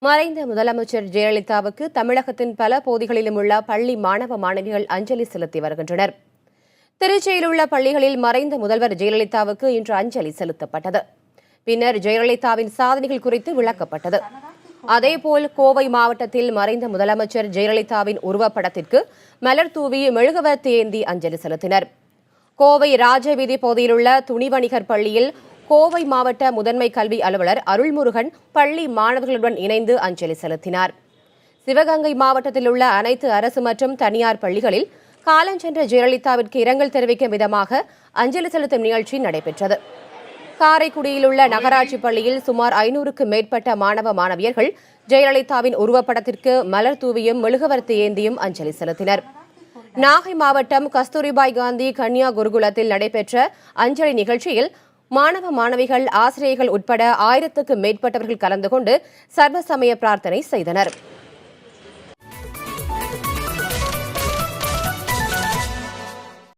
மறைந்த முதலமைச்சர் ஜெயலலிதாவுக்கு தமிழகத்தின் பல பகுதிகளிலும் உள்ள பள்ளி மாணவ மாணவிகள் அஞ்சலி செலுத்தி வருகின்றனர். திருச்சியில் உள்ள பள்ளிகளில் மறைந்த முதல்வர் ஜெயலலிதாவுக்கு இன்று அஞ்சலி செலுத்தப்பட்டது. பின்னர் ஜெயலலிதாவின் சாதனைகள் குறித்து விளக்கப்பட்டது. அதேபோல் கோவை மாவட்டத்தில் மறைந்த முதலமைச்சர் ஜெயலலிதாவின் உருவப்படத்திற்கு மலர் தூவி மெழுகுவர்த்தி ஏந்தி அஞ்சலி செலுத்தினர். கோவை ராஜவீதி பகுதியில் உள்ள துணிவணிகர் பள்ளியில் கோவை மாவட்ட முதன்மை கல்வி அலுவலர் அருள்முருகன் பள்ளி மாணவர்களுடன் இணைந்து அஞ்சலி செலுத்தினார். சிவகங்கை மாவட்டத்தில் உள்ள அனைத்து அரசு மற்றும் தனியார் பள்ளிகளில் காலஞ்சென்ற ஜெயலலிதாவிற்கு இரங்கல் தெரிவிக்கும் விதமாக அஞ்சலி செலுத்தும் நிகழ்ச்சி நடைபெற்றது. காரைக்குடியில் உள்ள நகராட்சி பள்ளியில் சுமார் 500க்கும் மேற்பட்ட மாணவ மாணவியர்கள் ஜெயலலிதாவின் உருவப்படத்திற்கு மலர் தூவியும் மெழுகுவர்த்தி ஏந்தியும் அஞ்சலி செலுத்தினர். நாகை மாவட்டம் கஸ்தூரிபாய் காந்தி கன்னியா குருகுலத்தில் நடைபெற்ற அஞ்சலி நிகழ்ச்சியில் மாணவ மாணவிகள் ஆசிரியர்கள் உட்பட 1000க்கும் மேற்பட்டவர்கள் கலந்து கொண்டு சர்வ சமய பிரார்த்தனை செய்தனர்.